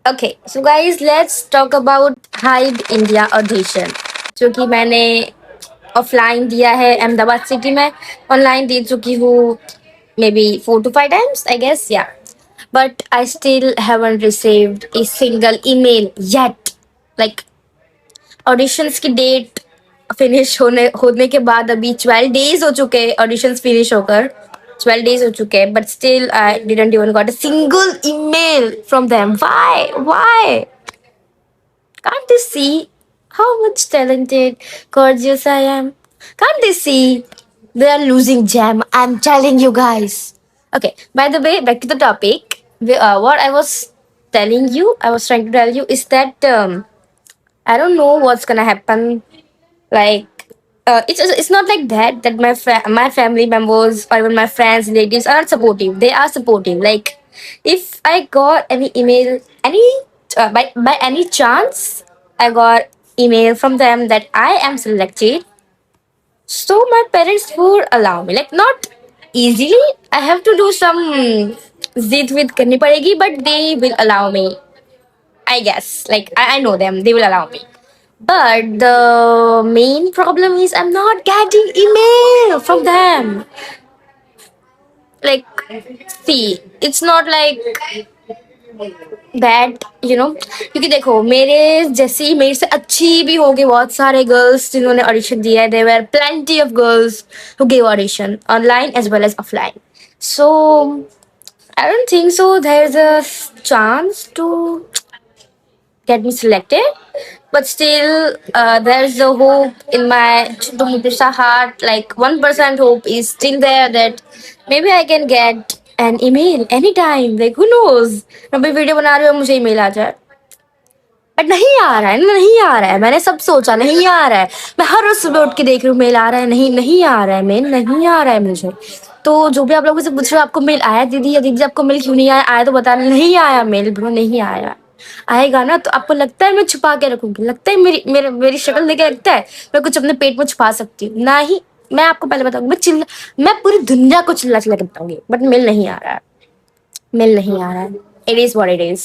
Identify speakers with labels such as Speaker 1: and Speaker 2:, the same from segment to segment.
Speaker 1: Okay, so guys, let's talk about Hype India audition, जो कि मैंने ऑफलाइन दिया है अहमदाबाद सिटी में. ऑनलाइन दे चुकी हूँ maybe 4 to 5 times, I guess, yeah. But I still haven't received a single email yet. Like auditions की date finish होने के बाद अभी 12 days हो चुके हैं ऑडिशंस फिनिश होकर. 12 days हो चुके हैं, but still I didn't even got a single email from them. Why? Can't they see how much talented, gorgeous I am? Can't they see they are losing jam? I'm telling you guys. Okay, by the way, back to the topic. What I was telling you, I was trying to tell you is that I don't know what's gonna happen. Like, it's not like that my family members or even my friends, relatives are not supportive. They are supportive. Like, if I got any email, by any chance, I got email from them that I am selected, so my parents would allow me. Like, not easily. I have to do some zid with karni padegi, but they will allow me. I guess. Like, I know them. They will allow me. But the main problem is I'm not getting email from them. Like, see, it's not like that, क्योंकि देखो मेरे जैसी मेरे से अच्छी भी होगी बहुत सारे गर्ल्स जिन्होंने ऑडिशन दिया है. There were plenty of girls who give audition online as well as offline. So I don't think so there's a chance to get me selected. But still, there's a hope in my Chutumutisha heart. Like 1% hope is still there that maybe I can get an email anytime. Like who knows? मैं भी video बना रही हूँ मुझे email आ जाए. But नहीं आ रहा है, नहीं आ रहा है. मैंने सब सोचा नहीं आ रहा है. मैं हर रोज सुबह उठ के देख रही हूँ मेल आ रहा है, नहीं नहीं आ रहा है, मेल नहीं आ रहा है मुझे. तो जो भी आप लोगों से पूछ रहे हो आपको मेल आया दीदी, या दीदी आपको मेल क्यों नहीं आया, आया तो बताना. नहीं आया मेल ब्रो, नहीं आया. आएगा ना तो आपको लगता है मैं छुपा के रखूंगी, लगता है मेरी शक्ल देखे लगता है मैं कुछ अपने पेट में छुपा सकती हूँ. ना ही. मैं आपको पहले बताऊंगी, मैं पूरी दुनिया को चिल्ला चिल्ला के बताऊंगी. बट मेल नहीं आ रहा है, मेल नहीं आ रहा है. It is what it is.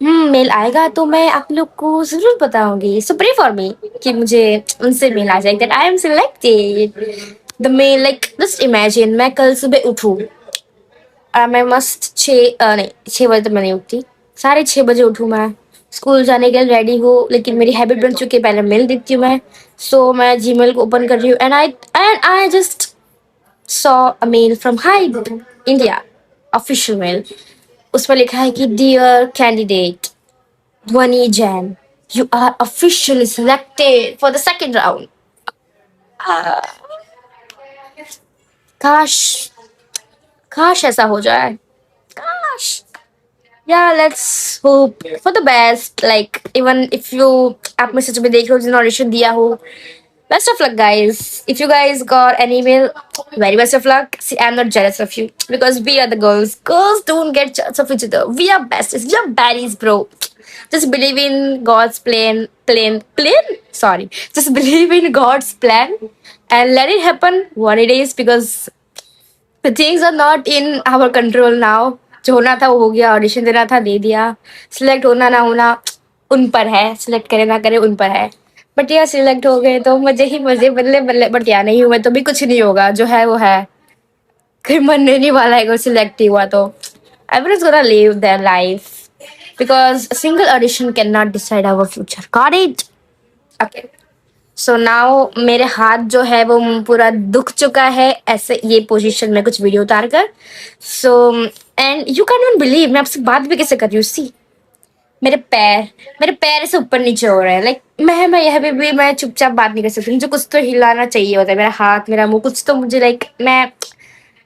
Speaker 1: Mail आएगा तो मैं आप लोग को जरूर बताऊंगी. सो प्रे फॉर मी कि मुझे उनसे मेल आ जाए that I am selected. The mail, like just imagine मैं कल सुबह उठूं. मैं मस्त नहीं 6 बजे तो मैं नहीं उठती. 6:30 बजे उठूं मैं. स्कूल जाने के लिए रेडी हूँ, लेकिन मेरी हैबिट बन चुकी है पहले मेल देखती हूँ मैं. सो मैं जीमेल को ओपन कर रही हूँ and I just saw a mail from Hybe India official mail. उसमें लिखा है कि dear candidate Dhwani Jain, you are officially selected for the second round. Ah, काश काश ऐसा हो जाए. काश. Yeah, let's hope for the best. Like, even if you आप में से जो भी देख रहे हो जिन्होंने ऑडिशन दिया हो, best of luck guys. If you guys got an email, very best of luck. See, I'm not jealous of you because we are the girls. Girls don't get jealous of each other. We are besties. We are baddies, bro. Just believe in God's plan. Sorry. Just believe in God's plan and let it happen what it is, because the things are not in our control now. जो होना था वो हो गया. Audition देना था दे दिया. Select होना ना होना उन पर है. सिलेक्ट करे ना करे उन पर है. बट यार सिलेक्ट हो गए तो मजे ही मजे, बल्ले बल्ले. बट यार नहीं हुए तो भी कुछ नहीं होगा. जो है वो है. कोई मरने नहीं वाला है अगर सिलेक्ट ही हुआ तो. Everyone's gonna live their life because a single audition cannot decide our future. Got it? Okay. So now मेरे हाथ जो है वो पूरा दुख चुका है ऐसे ये पोजीशन में कुछ वीडियो उतार कर. So and you can not believe मैं आपसे बात भी कैसे कर रही हूँ. सी, मेरे पैर ऐसे ऊपर नीचे हो रहे हैं. लाइक मैं यह भी मैं चुपचाप बात नहीं कर सकती. मुझे कुछ तो हिलाना चाहिए होता है. मेरा हाथ, मेरा मुंह, कुछ तो मुझे. लाइक मैं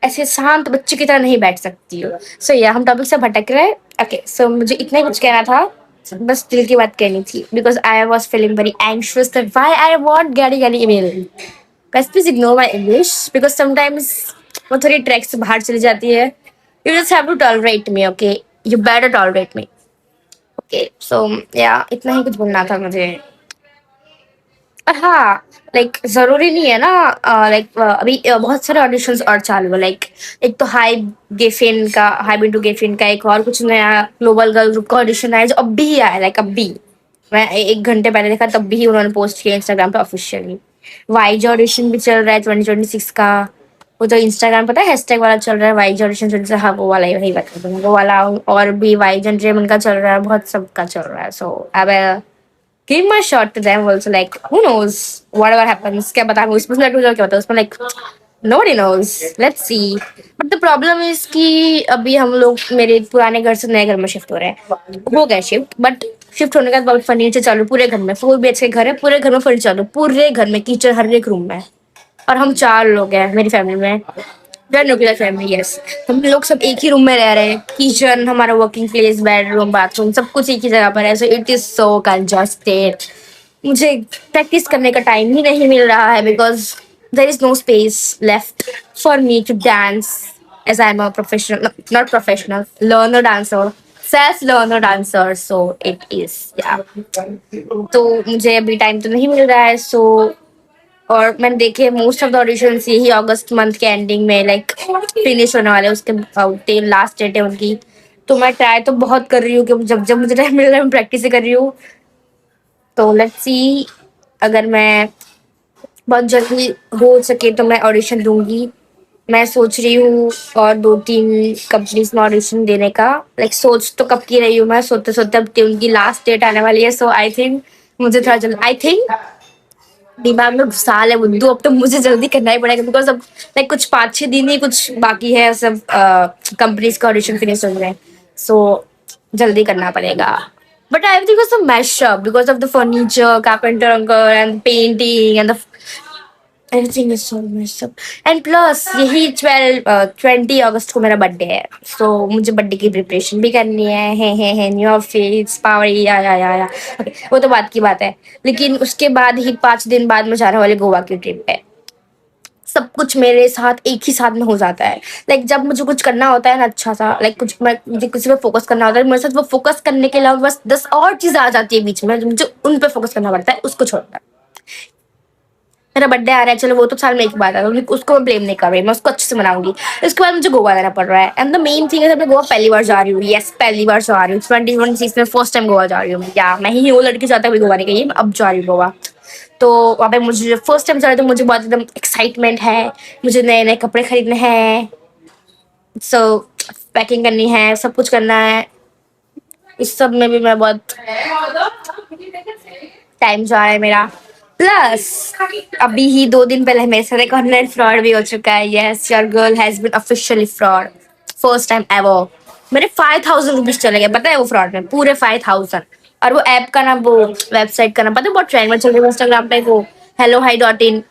Speaker 1: ऐसे शांत बच्चे की तरह नहीं बैठ सकती हूँ. सो या हम टॉपिक से भटक रहे हैं. ओके, सो मुझे इतना ही कुछ कहना था. बस दिल की बात कहनी थी because I was feeling very anxious that why I want getting any email. Guys please ignore my English because sometimes वो थोड़ी ट्रैक से बाहर चली जाती है. You just have to tolerate me. Okay, you better tolerate me. Okay, so yeah इतना ही कुछ बोलना था मुझे. और हाँ, लाइक जरूरी नहीं है ना। लाइक अभी बहुत सारे ऑडिशंस और चालू है। लाइक एक तो हाई बिंटू गेफिन का एक और कुछ नया ग्लोबल गर्ल ग्रुप का ऑडिशन आया जो अब भी आया है। लाइक अभी मैं 1 घंटे पहले देखा, तब भी उन्होंने पोस्ट किया इंस्टाग्राम पे ऑफिशियली। वाईज ऑडिशन भी चल रहा है 2026 का। वो तो इंस्टाग्राम पता है हैशटैग वाला चल रहा है, वाईज ऑडिशन 26। हाँ वो वाला ही, वही बता दूँ वो वाला। और भी वाईज एंड ड्रीम उनका चल रहा है, बहुत सबका चल रहा है। सो अब give my shot to them also, like who knows whatever happens, क्या पता मैं उसमें select हो जाऊँ, क्या पता उसमें, like nobody knows, let's see. But the problem is कि अभी हम लोग मेरे पुराने घर से नए घर में शिफ्ट हो रहे हैं। हो गए शिफ्ट, बट शिफ्ट होने के बाद फर्नीचर चालू पूरे घर में। 4 BHK घर है, पूरे घर में फर्नीचर चालू, पूरे घर में किचन हर एक रूम में। और हम 4 लोग हैं मेरी फैमिली में। Nuclear family, yes. हम लोग सब एक ही रूम में रह रहे हैं। किचन, हमारा वर्किंग प्लेस, बेडरूम, बाथरूम, सब कुछ एक ही जगह पर है। So it is so congested. मुझे प्रैक्टिस करने का टाइम ही नहीं मिल रहा है because there is no space left for me to dance as I am a professional, not professional, learner dancer, self learner dancer. So it is yeah, तो मुझे अभी टाइम तो नहीं मिल रहा है। सो और मैंने देखे मोस्ट ऑफ द ऑडिशंस यही अगस्त मंथ के एंडिंग में लाइक फिनिश होने वाले, उसके लास्ट डेट है उनकी। तो मैं ट्राई तो बहुत कर रही हूँ कि जब जब मुझे टाइम मिल रहा है मैं प्रैक्टिस ही कर रही हूँ। तो लेट्स सी, अगर मैं बहुत जल्दी हो सके तो मैं ऑडिशन दूंगी। मैं सोच रही हूँ और 2-3 कंपनीज में ऑडिशन देने का। लाइक सोच तो कब की रही हूँ मैं, सोते सोते अब उनकी लास्ट डेट आने वाली है। सो आई थिंक मुझे थोड़ा जल्दी, आई थिंक दिमाग में घुसा ले बुद्धू, अब तो मुझे जल्दी करना ही पड़ेगा बिकॉज अब लाइक कुछ 5-6 दिन ही कुछ बाकी है, सब कंपनीज का ऑडिशन फिनिश हो गए। सो जल्दी करना पड़ेगा। But everything was so mash up because of the furniture, carpenter uncle and painting and the everything is so mash up. And plus यही 20 अगस्त को मेरा बर्थडे है। सो मुझे बर्थडे की प्रिपरेशन भी करनी है न्यू आउटफिट्स, पावर, या ओके, वो तो बात की बात है। लेकिन उसके बाद ही 5 दिन बाद मैं जाने वाले गोवा की ट्रिप पे। सब कुछ मेरे साथ एक ही साथ में हो जाता है। लाइक जब मुझे कुछ करना होता है ना अच्छा सा, लाइक कुछ मैं मुझे किसी पे फोकस करना होता है, मेरे साथ वो फोकस करने के अलावा बस 10 और चीजें आ जाती है बीच में, मुझे उन पे फोकस करना पड़ता है, उसको छोड़कर। मेरा बर्थडे आ रहा है, चलो वो तो साल में एक बार आता है, उसको मैं ब्लेम नहीं कर रही, मैं उसको अच्छे से मनाऊंगी। इसके बाद मुझे गोवा जाना पड़ रहा है एंड द मेन थिंग है मैं गोवा पहली बार जा रही हूँ। यस, पहली बार जा रही हूँ 2026 में, फर्स्ट टाइम गोवा जा रही हूँ। या मैं ही वो लड़की जाता है गोवा नहीं गई, मैं अब जा रही हूँ गोवा। तो वहाँ पे मुझे फर्स्ट टाइम जा रही, तो मुझे बहुत एकदम एक्साइटमेंट है। मुझे नए नए कपड़े खरीदने हैं, सो पैकिंग करनी है, सब कुछ करना है। इस सब में भी मैं बहुत टाइम जा रहा है मेरा। प्लस अभी ही 2 दिन पहले मेरे साथ एक ऑनलाइन फ्रॉड भी हो चुका है। Yes, your girl has been officially fraud, first time ever. मेरे 5,000 रुपीज चले गए, पता है वो फ्रॉड में, पूरे 5,000। और वो ऐप का नाम, वो वेबसाइट का नाम पता है, बहुत ट्रेंड में चल रही है इंस्टाग्राम पे, वो hello hi.in।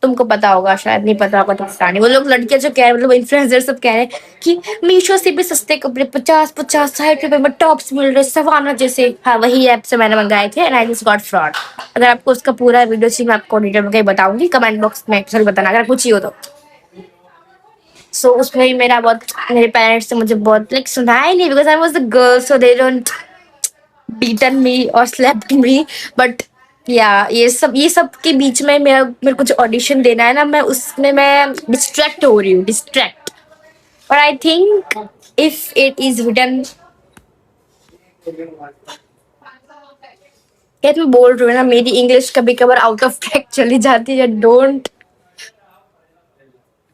Speaker 1: तुमको पता होगा, शायद नहीं पता होगा तो पता नहीं। वो लोग लड़कियां जो कह रहे हैं, मतलब इन्फ्लुएंसर सब कह रहे हैं कि मीशो से भी सस्ते कपड़े 50-50-60 रुपए में टॉप्स मिल रहे सवाना जैसे। हाँ, वही ऐप से मैंने मंगाए थे and I just got fraud. अगर आपको उसका पूरा वीडियो चाहिए, मैं आपको डिटेल में कहीं बताऊंगी, कमेंट बॉक्स में सॉरी बताना अगर कुछ ही हो तो। सो उसमें भी मेरा बहुत, मेरे पेरेंट्स से मुझे बहुत लाइक सुनाया ही नहीं because I was the girl, so they don't beaten me और स्लेप्ट मी। बट या ये सब के बीच में मेरे को जो ऑडिशन देना है ना, मैं उसमें मैं डिस्ट्रैक्ट हो रही हूँ, डिस्ट्रैक्ट। और I think if it is written, क्या मैं बोल रही हूँ ना, मेरी इंग्लिश कभी कभार आउट ऑफ ट्रैक चली जाती है। डोंट,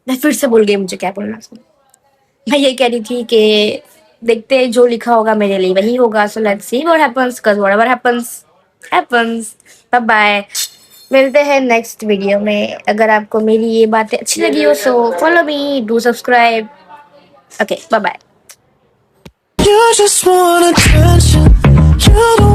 Speaker 1: मैं फिर से भूल गई मुझे क्या बोलना था। मैं ये कह रही थी कि देखते हैं जो लिखा होगा मेरे लिए वही होगा। So let's see what happens, cuz whatever happens happens। Bye bye, मिलते हैं नेक्स्ट वीडियो में। अगर आपको मेरी ये बातें अच्छी लगी हो so follow me, do subscribe. Okay, bye bye. You just want attention. You don't